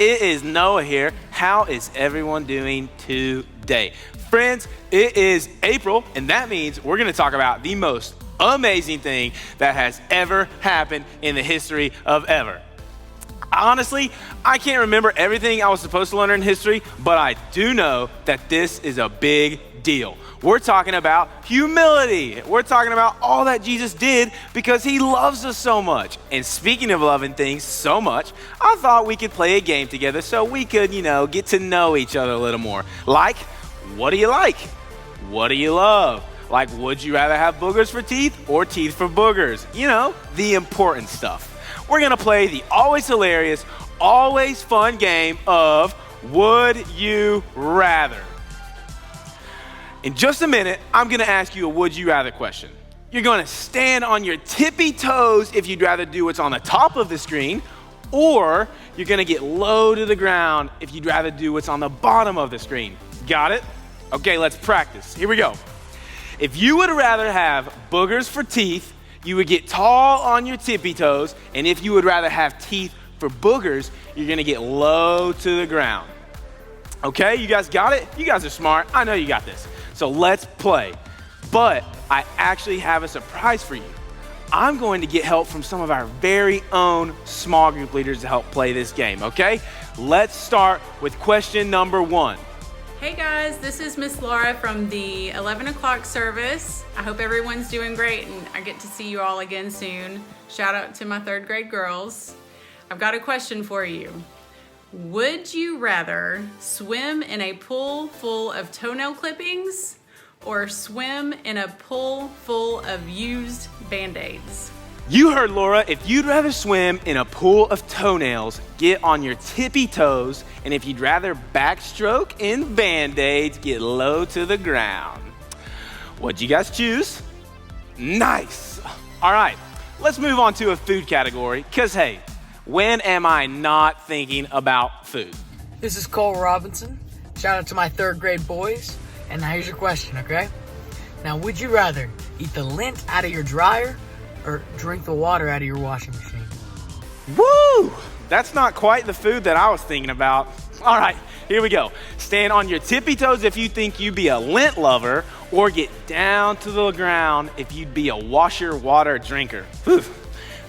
it is Noah here. How is everyone doing today? Friends, it is April, and that means we're going to talk about the most amazing thing that has ever happened in the history of ever. Honestly, I can't remember everything I was supposed to learn in history, but I do know that this is a big deal. We're talking about humility. We're talking about all that Jesus did because he loves us so much. And speaking of loving things so much, I thought we could play a game together so we could, get to know each other a little more. Like, what do you like? What do you love? Like, would you rather have boogers for teeth or teeth for boogers? The important stuff. We're gonna play the always hilarious, always fun game of Would You Rather. In just a minute, I'm gonna ask you a would you rather question. You're gonna stand on your tippy toes if you'd rather do what's on the top of the screen, or you're gonna get low to the ground if you'd rather do what's on the bottom of the screen. Got it? Okay, let's practice. Here we go. If you would rather have boogers for teeth, you would get tall on your tippy toes, and if you would rather have teeth for boogers, you're gonna get low to the ground. Okay, you guys got it? You guys are smart. I know you got this. So let's play. But I actually have a surprise for you. I'm going to get help from some of our very own small group leaders to help play this game, okay? Let's start with question number 1. Hey guys, this is Miss Laura from the 11 o'clock service. I hope everyone's doing great and I get to see you all again soon. Shout out to my 3rd grade girls. I've got a question for you. Would you rather swim in a pool full of toenail clippings or swim in a pool full of used Band-Aids? You heard Laura. If you'd rather swim in a pool of toenails, get on your tippy toes, and if you'd rather backstroke in Band-Aids, get low to the ground. What'd you guys choose? Nice. All right, let's move on to a food category, because hey, when am I not thinking about food? This is Cole Robinson. Shout out to my 3rd grade boys. And now here's your question, okay? Now, would you rather eat the lint out of your dryer or drink the water out of your washing machine? Woo! That's not quite the food that I was thinking about. All right, here we go. Stand on your tippy toes if you think you'd be a lint lover, or get down to the ground if you'd be a washer water drinker. Whew.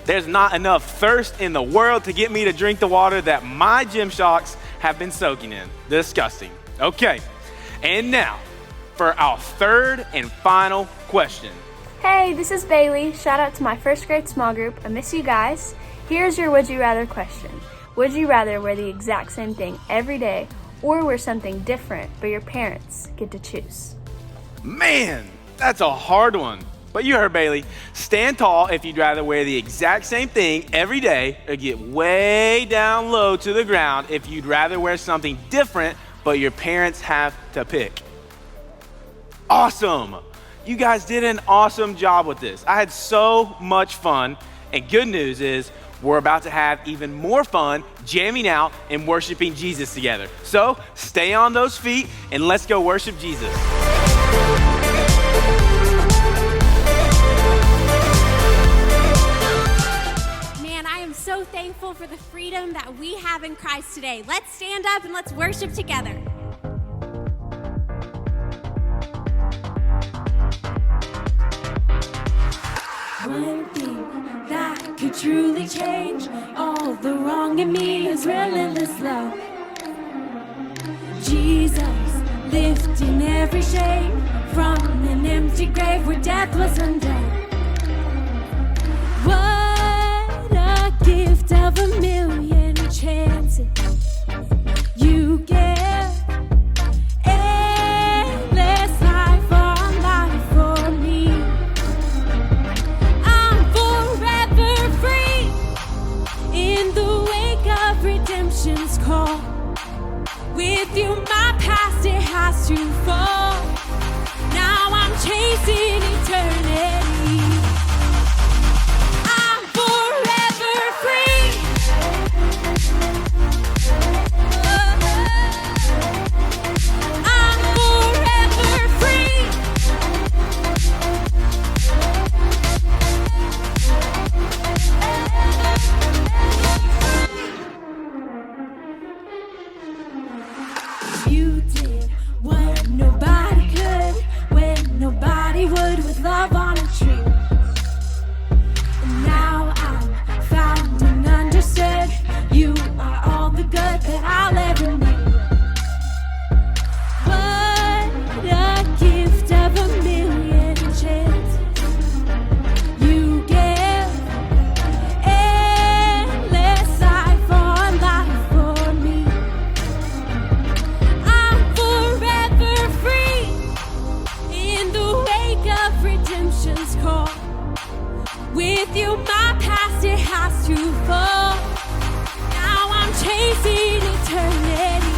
There's not enough thirst in the world to get me to drink the water that my Gymsharks have been soaking in. Disgusting. Okay, and now for our 3rd and final question. Hey, this is Bailey. Shout out to my 1st grade small group. I miss you guys. Here's your would you rather question. Would you rather wear the exact same thing every day or wear something different but your parents get to choose? Man, that's a hard one. But you heard Bailey. Stand tall if you'd rather wear the exact same thing every day, or get way down low to the ground if you'd rather wear something different but your parents have to pick. Awesome. You guys did an awesome job with this. I had so much fun, and good news is we're about to have even more fun jamming out and worshiping Jesus together. So stay on those feet and let's go worship Jesus. So thankful for the freedom that we have in Christ today. Let's stand up and let's worship together. One thing that could truly change all the wrong in me is relentless love. Jesus lifting every shame from an empty grave where death was undone. Gift of a million chances you give, endless life on life for me. I'm forever free in the wake of redemption's call. With you my past it has to fall. Now I'm chasing eternity. With you, my past, it has to fall. Now I'm chasing eternity.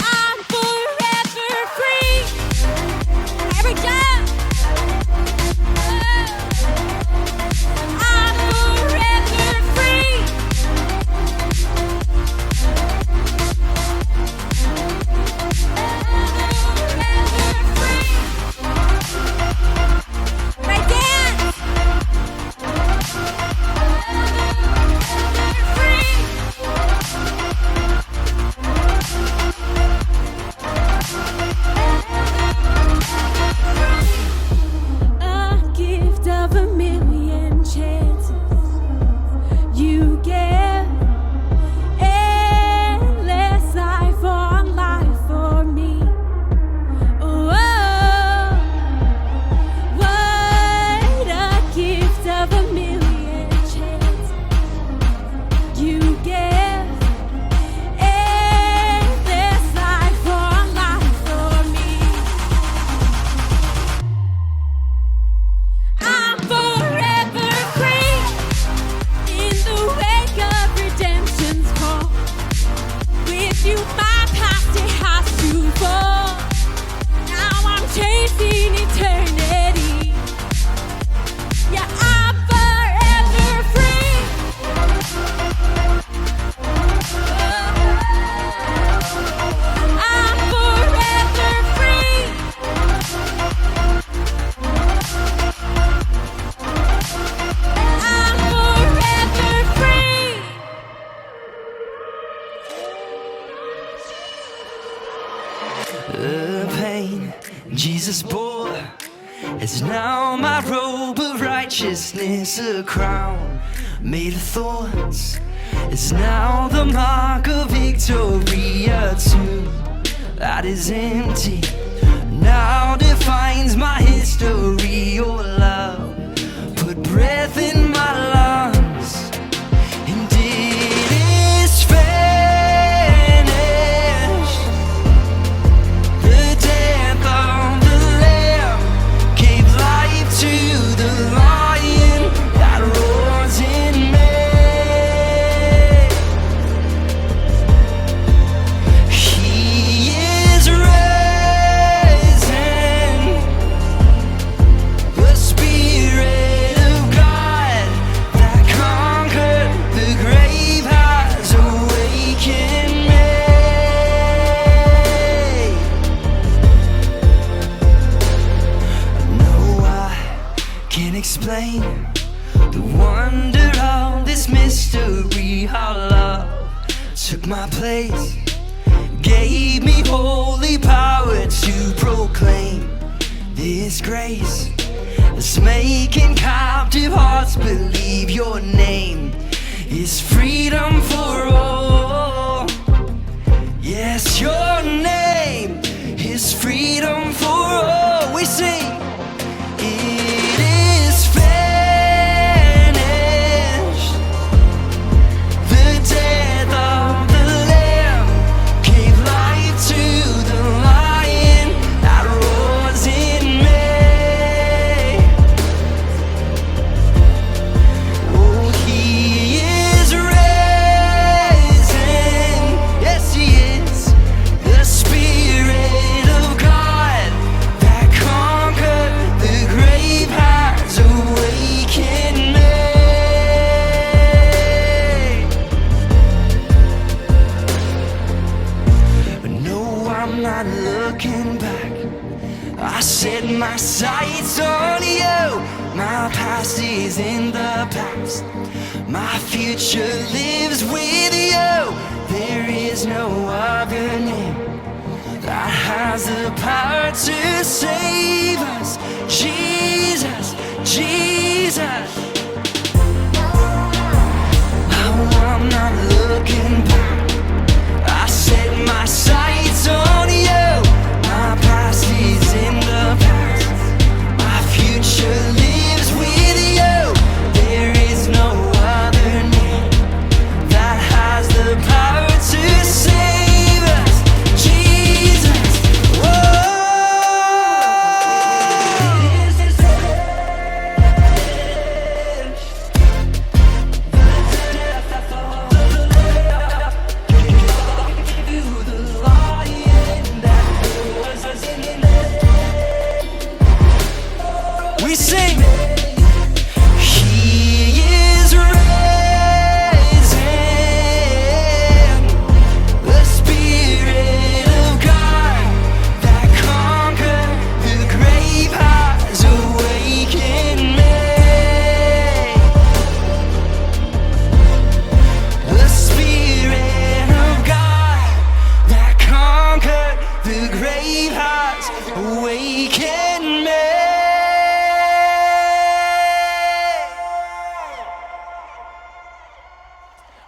I'm forever free. Here we go. I'm forever free. Forever free. Right dance. A gift of a million chances you give, endless life on life for me. Oh, what a gift of a million chances you give, endless life on life for me. I'm forever free in the wake of redemption's call. With you, my past, it has to fall. Now I'm chasing eternity. Yeah, I'm forever free. I'm forever free. I'm forever free. The pain Jesus bore is now my robe of righteousness, a crown made of thorns is now the mark of victory. A tomb that is empty now defines my history. Your love put breath in my lungs, and it is finished. The death of the Lamb gave life to the Lion that roars in me. He is risen. The Spirit of God that conquered the grave has awakened me. No, I can't explain the wonder of this mystery. How love took my place, gave me holy power to proclaim this grace that's making captive hearts believe. Your name is freedom for all. Yes, your name is freedom for all. We sing. It is finished. The death of the Lamb gave life to the Lion that roars in me. Oh, he is risen. Yes, he is. The Spirit of God that conquered the grave has awakened me. But no, I'm not looking back. I set my sights on you. My past is in the past. My future lives with you. There is no other name that has the power to save us. Jesus, Jesus. Oh, I'm not looking back. I set my sights on you. My past is in the past. My future lives with you. There is no other name that has the power to save us. Jesus. Oh, can make.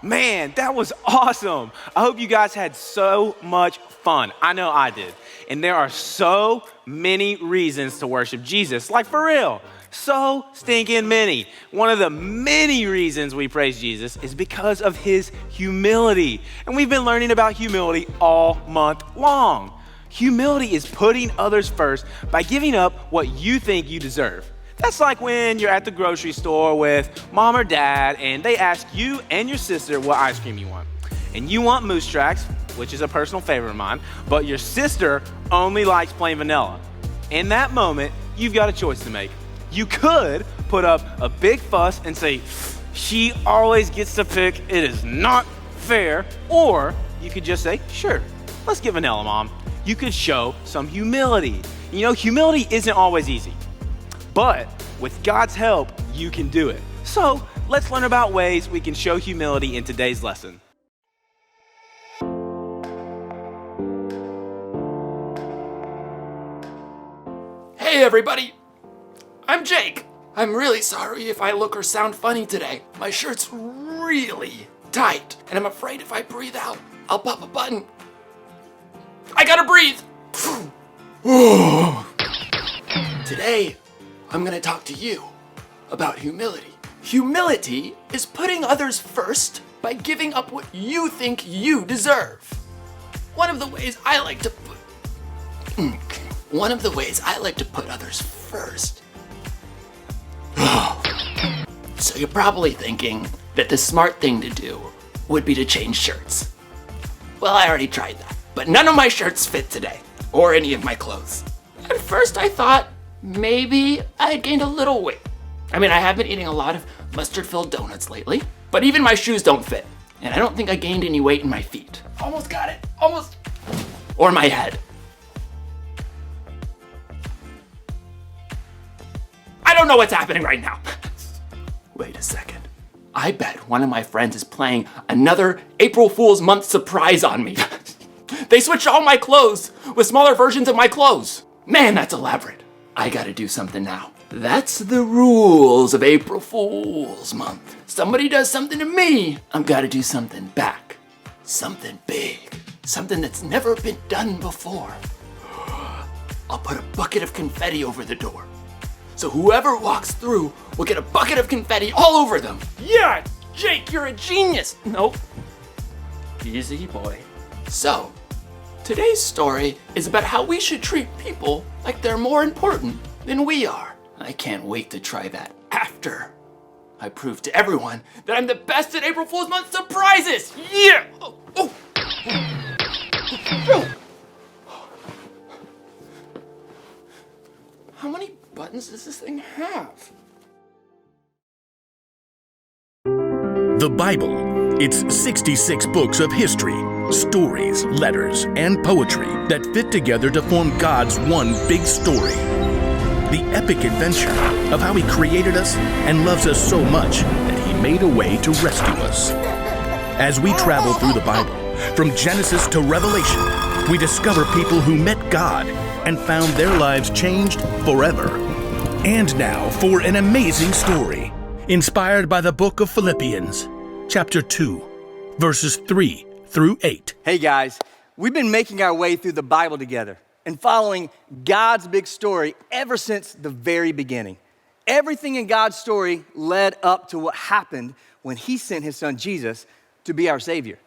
Man, that was awesome. I hope you guys had so much fun. I know I did. And there are so many reasons to worship Jesus, like for real. So stinking many. One of the many reasons we praise Jesus is because of his humility. And we've been learning about humility all month long. Humility is putting others first by giving up what you think you deserve. That's like when you're at the grocery store with mom or dad and they ask you and your sister what ice cream you want. And you want Moose Tracks, which is a personal favorite of mine, but your sister only likes plain vanilla. In that moment, you've got a choice to make. You could put up a big fuss and say, she always gets to pick, it is not fair. Or you could just say, sure, let's get vanilla, Mom. You could show some humility. You know, humility isn't always easy, but with God's help, you can do it. So let's learn about ways we can show humility in today's lesson. Hey everybody, I'm Jake. I'm really sorry if I look or sound funny today. My shirt's really tight, and I'm afraid if I breathe out, I'll pop a button. I gotta breathe. Today, I'm gonna talk to you about humility. Humility is putting others first by giving up what you think you deserve. One of the ways I like to put others first. So you're probably thinking that the smart thing to do would be to change shirts. Well, I already tried that, but none of my shirts fit today, or any of my clothes. At first I thought maybe I had gained a little weight. I mean, I have been eating a lot of mustard-filled donuts lately, but even my shoes don't fit, and I don't think I gained any weight in my feet. Almost got it, almost. Or my head. I don't know what's happening right now. Wait a second. I bet one of my friends is playing another April Fool's Month surprise on me. They switched all my clothes with smaller versions of my clothes. Man, that's elaborate. I gotta do something now. That's the rules of April Fool's Month. Somebody does something to me, I'm gotta do something back. Something big. Something that's never been done before. I'll put a bucket of confetti over the door. So whoever walks through will get a bucket of confetti all over them. Yeah, Jake, you're a genius. Nope. Easy, boy. So, today's story is about how we should treat people like they're more important than we are. I can't wait to try that after I prove to everyone that I'm the best at April Fool's Month surprises. Yeah! Oh. How many buttons does this thing have? The Bible. It's 66 books of history, stories, letters, and poetry that fit together to form God's one big story. The epic adventure of how He created us and loves us so much that He made a way to rescue us. As we travel through the Bible, from Genesis to Revelation, we discover people who met God and found their lives changed forever. And now for an amazing story, inspired by the book of Philippians, chapter 2, verses 3 through 8. Hey guys, we've been making our way through the Bible together and following God's big story ever since the very beginning. Everything in God's story led up to what happened when He sent His Son Jesus to be our Savior.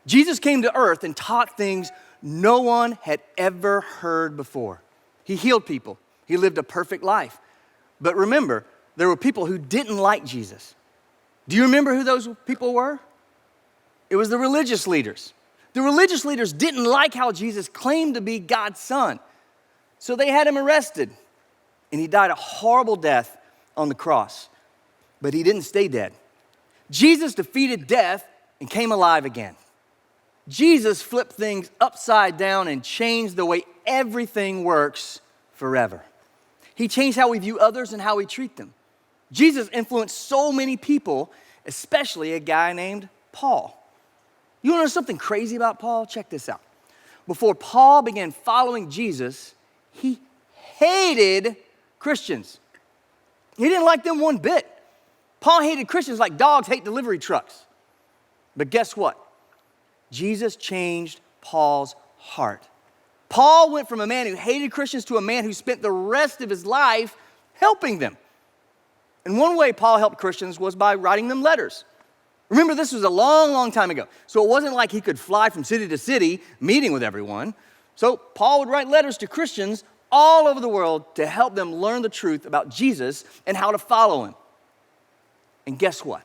Jesus came to earth and taught things no one had ever heard before. He healed people. He lived a perfect life. But remember, there were people who didn't like Jesus. Do you remember who those people were? It was the religious leaders. The religious leaders didn't like how Jesus claimed to be God's son. So they had Him arrested, and He died a horrible death on the cross. But He didn't stay dead. Jesus defeated death and came alive again. Jesus flipped things upside down and changed the way everything works forever. He changed how we view others and how we treat them. Jesus influenced so many people, especially a guy named Paul. You want to know something crazy about Paul? Check this out. Before Paul began following Jesus, he hated Christians. He didn't like them one bit. Paul hated Christians like dogs hate delivery trucks. But guess what? Jesus changed Paul's heart. Paul went from a man who hated Christians to a man who spent the rest of his life helping them. And one way Paul helped Christians was by writing them letters. Remember, this was a long, long time ago. So it wasn't like he could fly from city to city meeting with everyone. So Paul would write letters to Christians all over the world to help them learn the truth about Jesus and how to follow him. And guess what?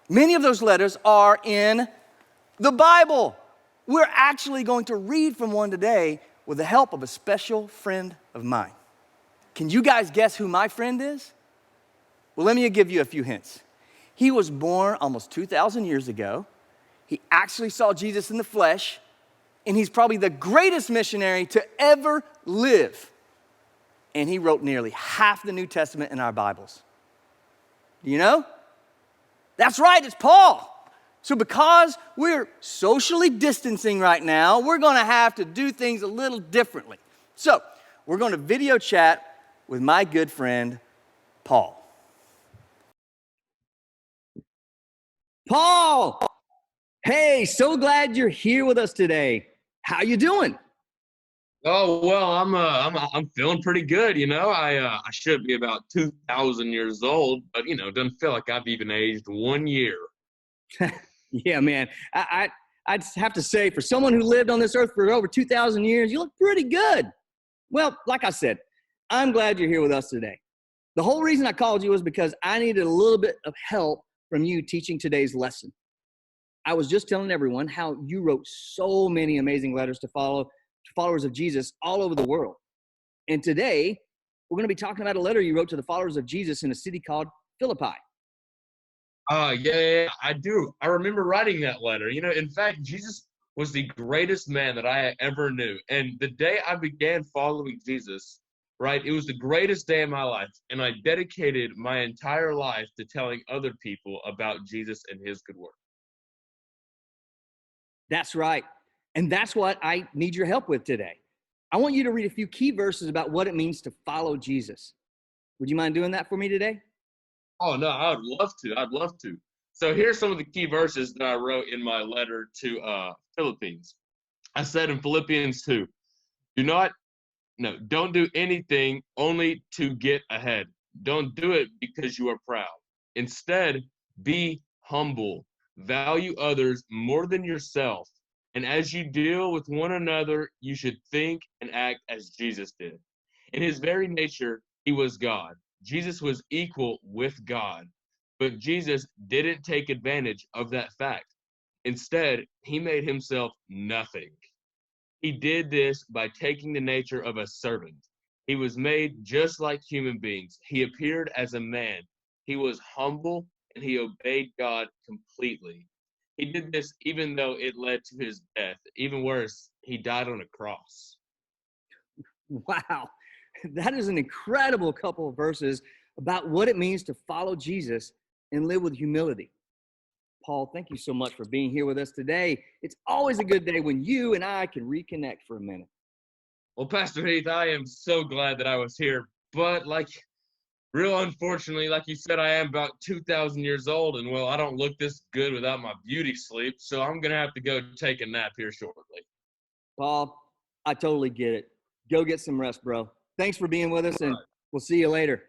Many of those letters are in the Bible. We're actually going to read from one today with the help of a special friend of mine. Can you guys guess who my friend is? Well, let me give you a few hints. He was born almost 2,000 years ago. He actually saw Jesus in the flesh, and he's probably the greatest missionary to ever live. And he wrote nearly half the New Testament in our Bibles. Do you know? That's right, it's Paul. So because we're socially distancing right now, we're going to have to do things a little differently. So we're going to video chat with my good friend, Paul. Paul! Hey, so glad you're here with us today. How you doing? Oh well, I'm feeling pretty good. I should be about 2,000 years old, but it doesn't feel like I've even aged 1 year. Yeah, man. I'd have to say, for someone who lived on this earth for over 2,000 years, you look pretty good. Well, like I said, I'm glad you're here with us today. The whole reason I called you was because I needed a little bit of help from you teaching today's lesson. I was just telling everyone how you wrote so many amazing letters to followers of Jesus all over the world. And today, we're going to be talking about a letter you wrote to the followers of Jesus in a city called Philippi. Yeah, I do. I remember writing that letter. In fact, Jesus was the greatest man that I ever knew. And the day I began following Jesus, right, it was the greatest day of my life. And I dedicated my entire life to telling other people about Jesus and his good work. That's right. And that's what I need your help with today. I want you to read a few key verses about what it means to follow Jesus. Would you mind doing that for me today? Oh, no, I would love to. I'd love to. So here's some of the key verses that I wrote in my letter to Philippines. I said in Philippians 2, don't do anything only to get ahead. Don't do it because you are proud. Instead, be humble. Value others more than yourself. And as you deal with one another, you should think and act as Jesus did. In his very nature, he was God. Jesus was equal with God. But Jesus didn't take advantage of that fact. Instead, he made himself nothing. He did this by taking the nature of a servant. He was made just like human beings. He appeared as a man. He was humble and he obeyed God completely. He did this even though it led to his death. Even worse, he died on a cross. Wow, that is an incredible couple of verses about what it means to follow Jesus and live with humility. Paul, thank you so much for being here with us today. It's always a good day when you and I can reconnect for a minute. Well, Pastor Heath, I am so glad that I was here. But real unfortunately, like you said, I am about 2,000 years old. And, well, I don't look this good without my beauty sleep. So I'm going to have to go take a nap here shortly. Paul, I totally get it. Go get some rest, bro. Thanks for being with us, and we'll see you later.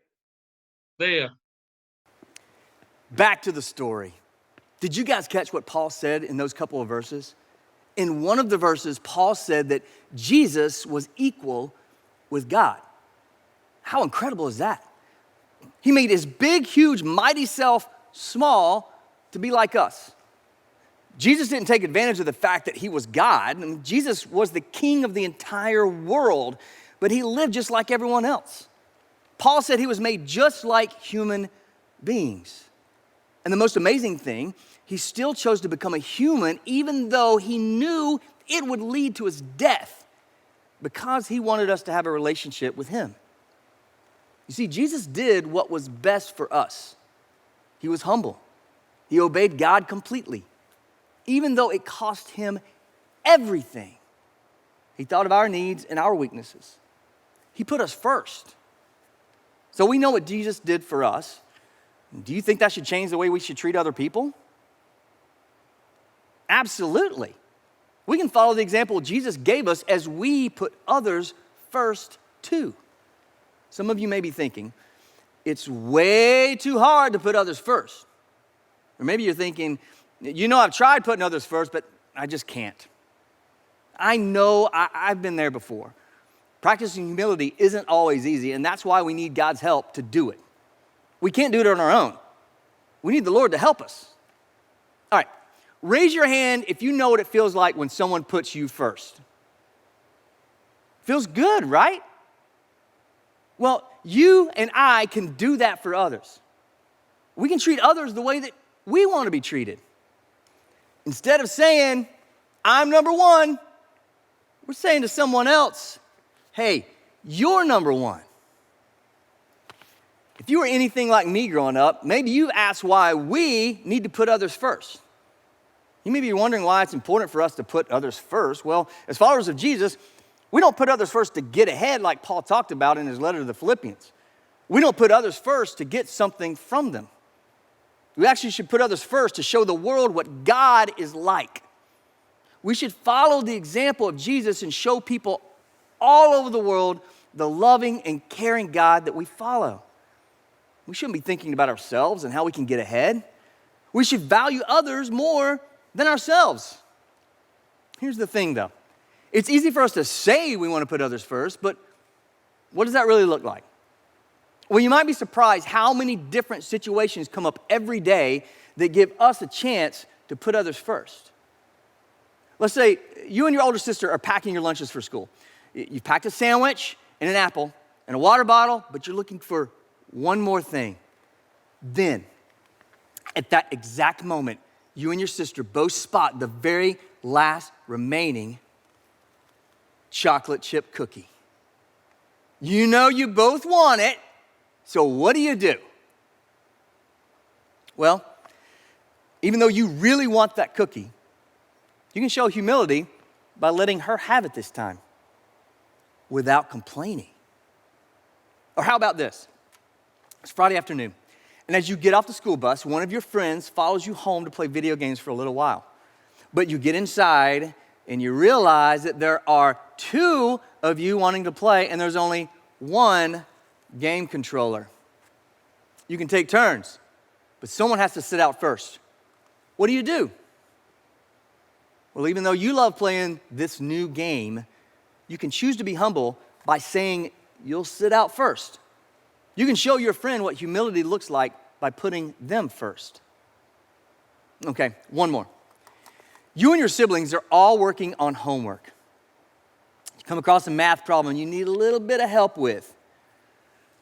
See ya. Back to the story. Did you guys catch what Paul said in those couple of verses? In one of the verses, Paul said that Jesus was equal with God. How incredible is that? He made his big, huge, mighty self small to be like us. Jesus didn't take advantage of the fact that he was God. I mean, Jesus was the king of the entire world, but he lived just like everyone else. Paul said he was made just like human beings. And the most amazing thing, he still chose to become a human even though he knew it would lead to his death because he wanted us to have a relationship with him. You see, Jesus did what was best for us. He was humble. He obeyed God completely, even though it cost him everything. He thought of our needs and our weaknesses. He put us first. So we know what Jesus did for us. Do you think that should change the way we should treat other people? Absolutely. We can follow the example Jesus gave us as we put others first too. Some of you may be thinking, it's way too hard to put others first. Or maybe you're thinking, I've tried putting others first, but I just can't. I know I've been there before. Practicing humility isn't always easy, and that's why we need God's help to do it. We can't do it on our own. We need the Lord to help us. All right, raise your hand if you know what it feels like when someone puts you first. Feels good, right? Well, you and I can do that for others. We can treat others the way that we want to be treated. Instead of saying, I'm number one, we're saying to someone else, hey, you're number one. If you were anything like me growing up, maybe you asked why we need to put others first. You may be wondering why it's important for us to put others first. Well, as followers of Jesus, we don't put others first to get ahead like Paul talked about in his letter to the Philippians. We don't put others first to get something from them. We actually should put others first to show the world what God is like. We should follow the example of Jesus and show people all over the world the loving and caring God that we follow. We shouldn't be thinking about ourselves and how we can get ahead. We should value others more than ourselves. Here's the thing, though. It's easy for us to say we want to put others first, but what does that really look like? Well, you might be surprised how many different situations come up every day that give us a chance to put others first. Let's say you and your older sister are packing your lunches for school. You've packed a sandwich and an apple and a water bottle, but you're looking for one more thing. Then, at that exact moment, you and your sister both spot the very last remaining chocolate chip cookie. You know you both want it, so what do? Well, even though you really want that cookie, you can show humility by letting her have it this time without complaining. Or how about this? It's Friday afternoon, and as you get off the school bus, one of your friends follows you home to play video games for a little while. But you get inside and you realize that there are two of you wanting to play, and there's only one game controller. You can take turns, but someone has to sit out first. What do? Well, even though you love playing this new game, you can choose to be humble by saying you'll sit out first. You can show your friend what humility looks like by putting them first. Okay, one more. You and your siblings are all working on homework. You come across a math problem you need a little bit of help with.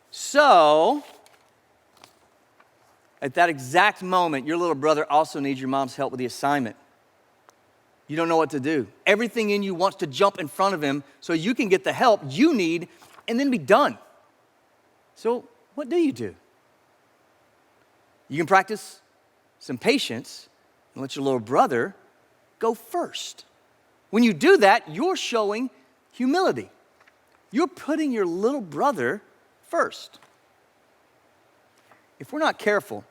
So, at that exact moment, your little brother also needs your mom's help with the assignment. You don't know what to do. Everything in you wants to jump in front of him so you can get the help you need and then be done. So, what do? You can practice some patience and let your little brother go first. When you do that, you're showing humility. You're putting your little brother first. If we're not careful,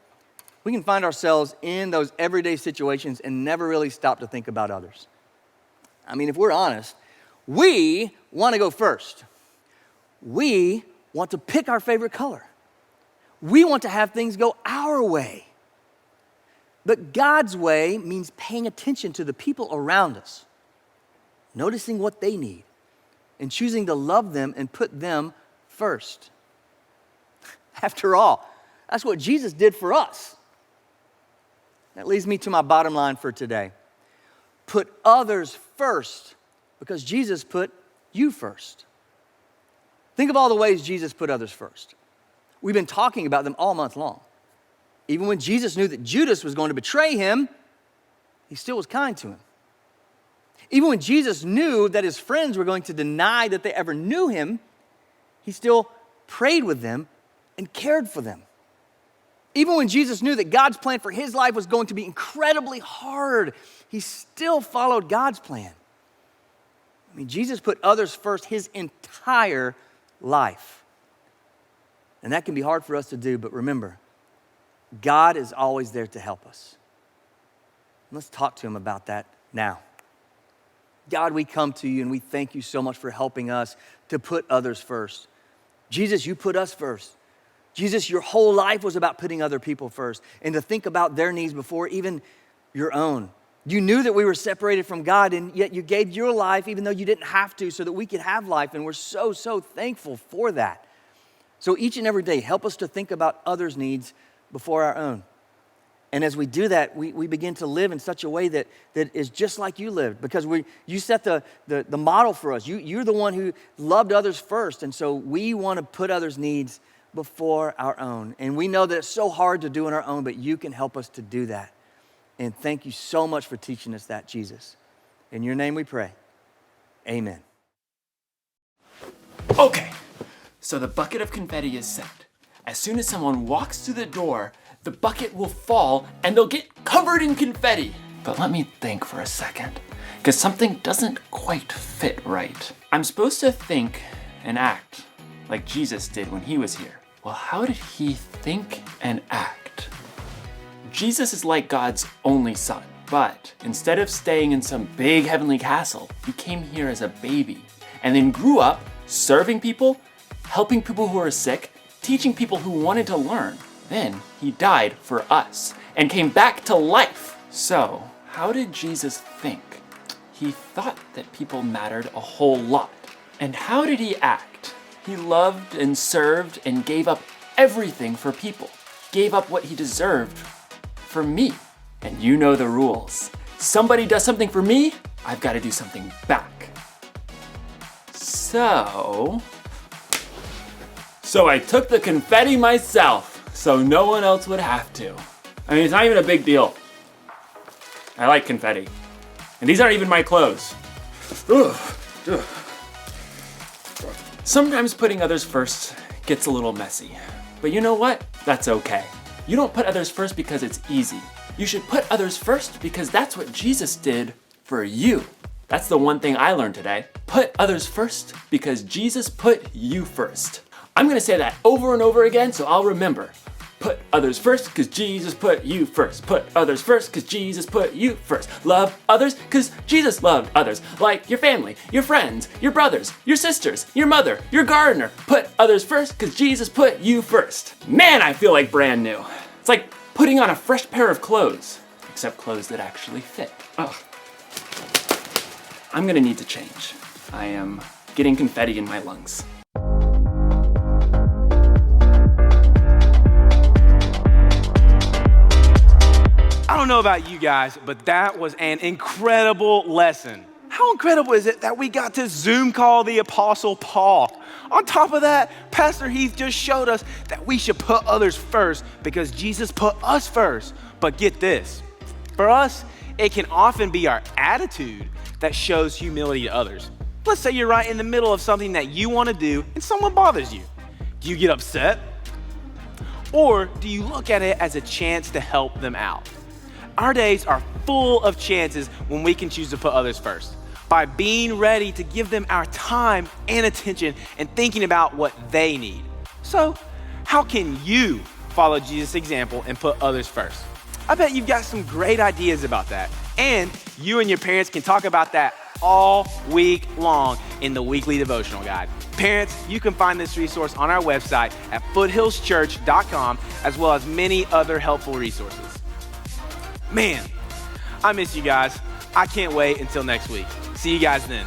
we can find ourselves in those everyday situations and never really stop to think about others. I mean, if we're honest, we want to go first. We want to pick our favorite color. We want to have things go our way. But God's way means paying attention to the people around us, noticing what they need, and choosing to love them and put them first. After all, that's what Jesus did for us. That leads me to my bottom line for today. Put others first because Jesus put you first. Think of all the ways Jesus put others first. We've been talking about them all month long. Even when Jesus knew that Judas was going to betray him, he still was kind to him. Even when Jesus knew that his friends were going to deny that they ever knew him, he still prayed with them and cared for them. Even when Jesus knew that God's plan for his life was going to be incredibly hard, he still followed God's plan. I mean, Jesus put others first his entire life. And that can be hard for us to do, but remember, God is always there to help us. Let's talk to him about that now. God, we come to you and we thank you so much for helping us to put others first. Jesus, you put us first. Jesus, your whole life was about putting other people first and to think about their needs before even your own. You knew that we were separated from God, and yet you gave your life even though you didn't have to, so that we could have life, and we're so, so thankful for that. So each and every day, help us to think about others' needs before our own. And as we do that, we begin to live in such a way that is just like you lived, because you set the model for us. You're the one who loved others first, and so we want to put others' needs before our own. And we know that it's so hard to do on our own, but you can help us to do that. And thank you so much for teaching us that, Jesus. In your name we pray. Amen. Okay, so the bucket of confetti is set. As soon as someone walks through the door, the bucket will fall and they'll get covered in confetti. But let me think for a second, because something doesn't quite fit right. I'm supposed to think and act like Jesus did when he was here. Well, how did he think and act? Jesus is like God's only son, but instead of staying in some big heavenly castle, he came here as a baby and then grew up serving people, helping people who are sick, teaching people who wanted to learn. Then he died for us and came back to life. So, how did Jesus think? He thought that people mattered a whole lot. And how did he act? He loved and served and gave up everything for people. He gave up what he deserved for me. And you know the rules. Somebody does something for me, I've got to do something back. So I took the confetti myself, so no one else would have to. I mean, it's not even a big deal. I like confetti. And these aren't even my clothes. Ugh. Sometimes putting others first gets a little messy. But you know what? That's okay. You don't put others first because it's easy. You should put others first because that's what Jesus did for you. That's the one thing I learned today. Put others first because Jesus put you first. I'm gonna say that over and over again so I'll remember. Put others first because Jesus put you first. Put others first because Jesus put you first. Love others because Jesus loved others. Like your family, your friends, your brothers, your sisters, your mother, your gardener. Put others first because Jesus put you first. Man, I feel like brand new. It's like putting on a fresh pair of clothes, except clothes that actually fit. Ugh. I'm gonna need to change. I am getting confetti in my lungs. I don't know about you guys, but that was an incredible lesson. How incredible is it that we got to Zoom call the Apostle Paul? On top of that, Pastor Heath just showed us that we should put others first because Jesus put us first. But get this, for us, it can often be our attitude that shows humility to others. Let's say you're right in the middle of something that you want to do and someone bothers you. Do you get upset? Or do you look at it as a chance to help them out? Our days are full of chances when we can choose to put others first by being ready to give them our time and attention and thinking about what they need. So, how can you follow Jesus' example and put others first? I bet you've got some great ideas about that. And you and your parents can talk about that all week long in the weekly devotional guide. Parents, you can find this resource on our website at foothillschurch.com, as well as many other helpful resources. Man, I miss you guys. I can't wait until next week. See you guys then.